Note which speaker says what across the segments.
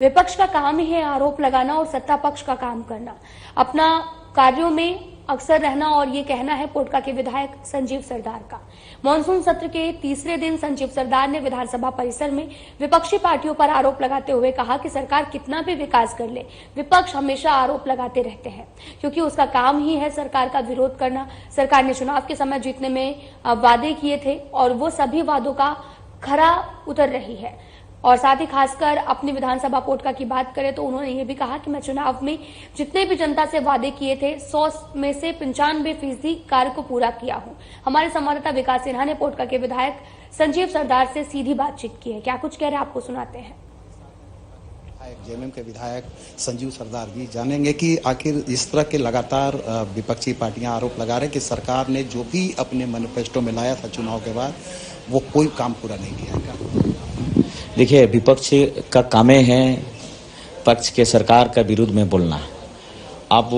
Speaker 1: विपक्ष का काम ही है आरोप लगाना और सत्ता पक्ष का काम करना, अपना कार्यों में अक्सर रहना और ये कहना है पोटका के विधायक संजीव सरदार का। मानसून सत्र के तीसरे दिन संजीव सरदार ने विधानसभा परिसर में विपक्षी पार्टियों पर आरोप लगाते हुए कहा कि सरकार कितना भी विकास कर ले, विपक्ष हमेशा आरोप लगाते रहते हैं क्योंकि उसका काम ही है सरकार का विरोध करना। सरकार ने चुनाव के समय जीतने में वादे किए थे और वो सभी वादों का खरा उतर रही है। और साथ ही खासकर अपनी विधानसभा पोटका की बात करें तो उन्होंने ये भी कहा कि मैं चुनाव में जितने भी जनता से वादे किए थे 100 में से 95% कार्य को पूरा किया हूं। हमारे संवाददाता विकास सिन्हा ने पोटका के विधायक संजीव सरदार से सीधी बातचीत की है। क्या कुछ कह रहे हैं आपको सुनाते हैं।
Speaker 2: जेएमएम के विधायक संजीव सरदार जी जानेंगे कि आखिर इस तरह के लगातार विपक्षी पार्टियां आरोप लगा रहे कि सरकार ने जो भी अपने मैनिफेस्टो में लाया था चुनाव के बाद वो कोई काम पूरा नहीं किया।
Speaker 3: देखिए, विपक्ष का काम है पक्ष के सरकार का विरुद्ध में बोलना। आप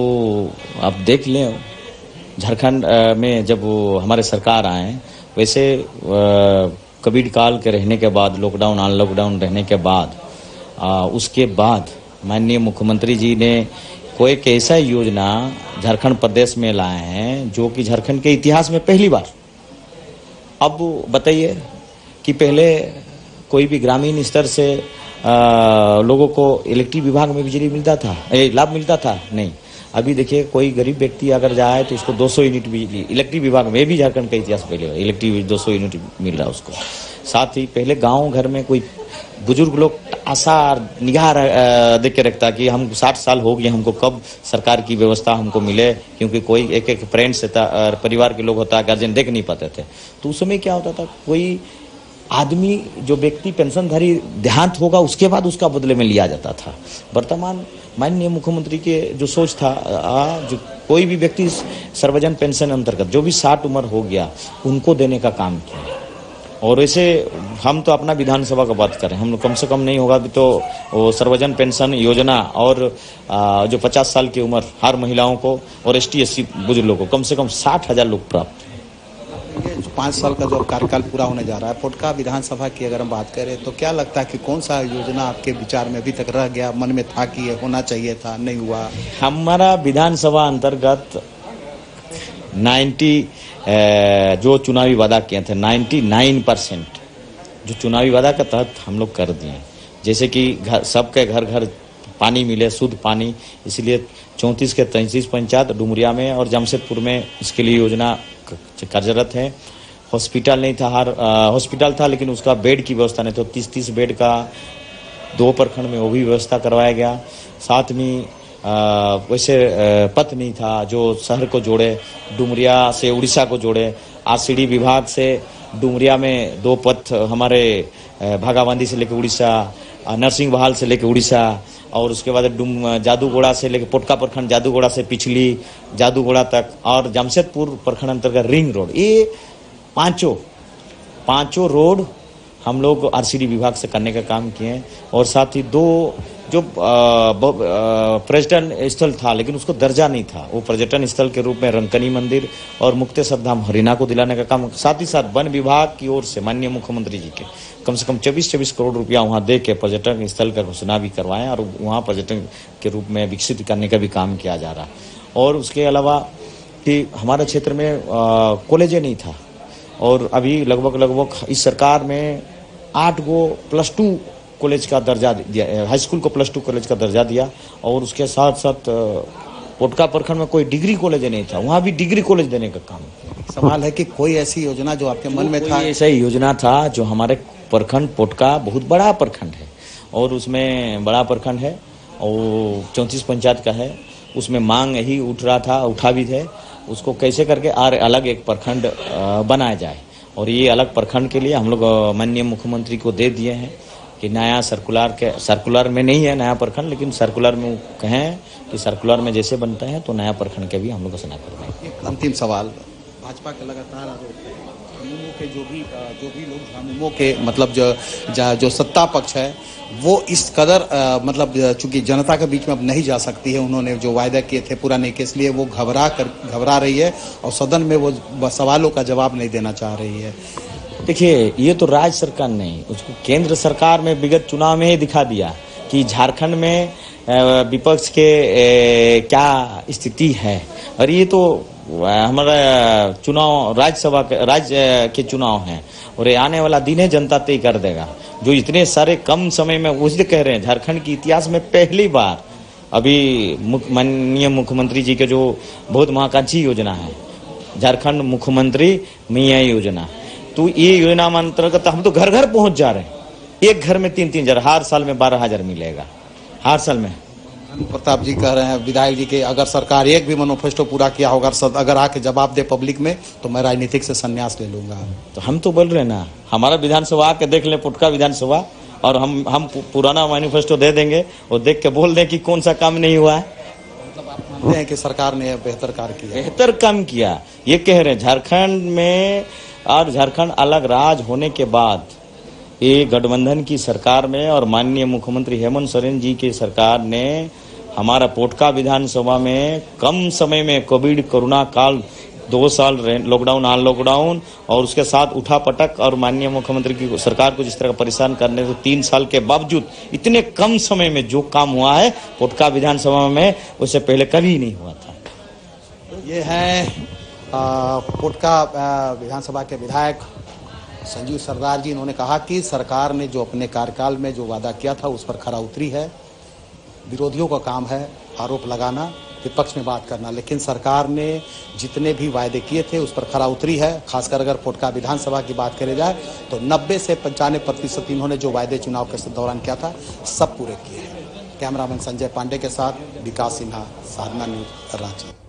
Speaker 3: देख लें, झारखंड में जब हमारे सरकार आए वैसे कोविड काल के रहने के बाद लॉकडाउन अनलॉकडाउन रहने के बाद उसके बाद माननीय मुख्यमंत्री जी ने कोई एक ऐसा योजना झारखंड प्रदेश में लाए हैं जो कि झारखंड के इतिहास में पहली बार। अब बताइए कि पहले कोई भी ग्रामीण स्तर से लोगों को इलेक्ट्रिक विभाग में बिजली मिलता था, लाभ मिलता था नहीं। अभी देखिए, कोई गरीब व्यक्ति अगर जाए तो उसको 200 यूनिट बिजली इलेक्ट्रिक विभाग में भी झारखंड का इतिहास पहले इलेक्ट्रिक 200 यूनिट मिल रहा है उसको। साथ ही पहले गांव घर में कोई बुजुर्ग लोग आशा निगाह देख के रखता कि हम 60 साल हो गए, हमको कब सरकार की व्यवस्था हमको मिले, क्योंकि कोई एक पेरेंट्स परिवार के लोग होता, गार्जियन देख नहीं पाते थे। तो उस समय क्या होता था, कोई आदमी जो व्यक्ति पेंशनधारी देहांत होगा उसके बाद उसका बदले में लिया जाता था। वर्तमान माननीय मुख्यमंत्री के जो सोच था, जो कोई भी व्यक्ति सर्वजन पेंशन अंतर्गत जो भी 60 उम्र हो गया उनको देने का काम किया। और वैसे हम तो अपना विधानसभा का बात करें, हम कम से कम नहीं होगा भी तो सर्वजन पेंशन योजना और जो 50 साल की उम्र हर महिलाओं को और ST/SC बुजुर्गों को कम से कम 60,000 लोग प्राप्त।
Speaker 2: 5 साल का जो कार्यकाल पूरा होने जा रहा है पोटका विधानसभा की अगर हम बात करें तो क्या लगता है कि कौन सा योजना आपके विचार में अभी तक रह गया, मन में था कि ये होना चाहिए था, नहीं हुआ?
Speaker 3: हमारा विधानसभा अंतर्गत 90 जो चुनावी वादा किए थे 99% जो चुनावी वादा के तहत हम लोग कर दिए। जैसे कि सबके घर घर पानी मिले, शुद्ध पानी, इसलिए 34 के 33 पंचायत डुमरिया में और जमशेदपुर में इसके लिए योजना कार्यरत है। हॉस्पिटल नहीं था, हर हॉस्पिटल था लेकिन उसका बेड की व्यवस्था नहीं, तो 30 बेड का 2 प्रखंड में वो भी व्यवस्था करवाया गया। साथ में वैसे पथ नहीं था जो शहर को जोड़े, डुमरिया से उड़ीसा को जोड़े। RCD विभाग से डुमरिया में 2 पथ हमारे भागाबांदी से लेकर उड़ीसा, नरसिंह बहाल से लेकर उड़ीसा, और उसके बाद जादूगोड़ा से लेकर पोटका प्रखंड जादूगोड़ा से पिछली जादूगोड़ा तक, और जमशेदपुर प्रखंड अंतर्गत रिंग रोड। ये पांचों रोड हम लोग RCD विभाग से करने का काम किए। और साथ ही 2 जो पर्यटन स्थल था लेकिन उसको दर्जा नहीं था, वो पर्यटन स्थल के रूप में रंकनी मंदिर और मुक्तेश्वर धाम हरिना को दिलाने का काम। साथ ही साथ वन विभाग की ओर से माननीय मुख्यमंत्री जी के कम से कम 24 करोड़ रुपया वहाँ दे के पर्यटन स्थल का घोषणा भी करवाएं और वहाँ पर्यटन के रूप में विकसित करने का भी काम किया जा रहा। और उसके अलावा कि हमारे क्षेत्र में कॉलेज नहीं था और अभी लगभग इस सरकार में 8 गो +2 कॉलेज का दर्जा दिया, हाई स्कूल को +2 कॉलेज का दर्जा दिया। और उसके साथ साथ पोटका प्रखंड में कोई डिग्री कॉलेज नहीं था, वहाँ भी डिग्री कॉलेज देने का काम।
Speaker 2: सवाल है कि कोई ऐसी योजना जो आपके मन में था?
Speaker 3: ऐसा ही योजना था जो हमारे प्रखंड पोटका बहुत बड़ा प्रखंड है और उसमें बड़ा प्रखंड है और 34 पंचायत का है, उसमें मांग यही उठा भी थे, उसको कैसे करके अलग एक प्रखंड बनाया जाए। और ये अलग प्रखंड के लिए हम लोग माननीय मुख्यमंत्री को दे दिए हैं कि नया सर्कुलर में नहीं है नया प्रखंड, लेकिन सर्कुलर में कहें कि सर्कुलर में जैसे बनता है तो नया प्रखंड के भी हम लोग घोषणा कर रहे हैं।
Speaker 2: अंतिम सवाल, भाजपा के लगातार आरोप है झामुमो के जो भी लोग झामुमो के मतलब जो सत्ता पक्ष है वो इस कदर मतलब चूंकि जनता के बीच में अब नहीं जा सकती है, उन्होंने जो वायदा किए थे पूरा नहीं किए, इसलिए वो घबरा रही है और सदन में वो सवालों का जवाब नहीं देना चाह रही है।
Speaker 3: देखिए, ये तो राज्य सरकार नहीं, उसको केंद्र सरकार में विगत चुनाव में ही दिखा दिया कि झारखंड में विपक्ष के क्या स्थिति है। और ये तो हमारा चुनाव राज्य के चुनाव हैं और ये आने वाला दिन है, जनता तय कर देगा। जो इतने सारे कम समय में, उससे कह रहे हैं झारखंड के इतिहास में पहली बार अभी माननीय मुख्यमंत्री जी के जो बहुत महत्वाकांक्षी योजना है झारखंड मुख्यमंत्री मियाँ योजना, तो ये योजना अंतर्गत हम तो घर घर पहुंच जा रहे हैं। एक घर में 3-3 हजार, हर साल में 12,000 मिलेगा, हर साल में।
Speaker 2: प्रताप जी कह रहे हैं विधायक जी के, अगर सरकार एक भी मैनिफेस्टो पूरा किया होगा, अगर आके जवाब दे पब्लिक में, तो मैं राजनीतिक से संन्यास ले लूंगा।
Speaker 3: तो हम तो बोल रहे हैं ना, हमारा विधानसभा आके देख ले, पुटका विधानसभा, और हम पुराना मैनिफेस्टो दे देंगे और देख के बोल दें कि कौन सा काम नहीं हुआ है।
Speaker 2: मतलब आप मानते हैं कि सरकार ने बेहतर कार्य किया,
Speaker 3: बेहतर काम किया, ये कह रहे हैं झारखंड में। और झारखंड अलग राज्य होने के बाद ये गठबंधन की सरकार में और माननीय मुख्यमंत्री हेमंत सोरेन जी की सरकार ने हमारा पोटका विधानसभा में कम समय में कोविड कोरोना काल 2 साल लॉकडाउन अनलॉकडाउन और उसके साथ उठा पटक और माननीय मुख्यमंत्री की सरकार को जिस तरह परेशान करने से 3 साल के बावजूद इतने कम समय में जो काम हुआ है पोटका विधानसभा में, उससे पहले कभी नहीं हुआ था।
Speaker 2: ये है पोटका विधानसभा के विधायक संजीव सरदार जी। इन्होंने कहा कि सरकार ने जो अपने कार्यकाल में जो वादा किया था उस पर खरा उतरी है। विरोधियों का काम है आरोप लगाना, विपक्ष में बात करना, लेकिन सरकार ने जितने भी वायदे किए थे उस पर खरा उतरी है। खासकर अगर पोटका विधानसभा की बात करी जाए तो 90 से 95% इन्होंने जो वायदे चुनाव के दौरान किया था सब पूरे किए हैं। कैमरामैन संजय पांडे के साथ विकास सिन्हा, साधना न्यूज़, रांची।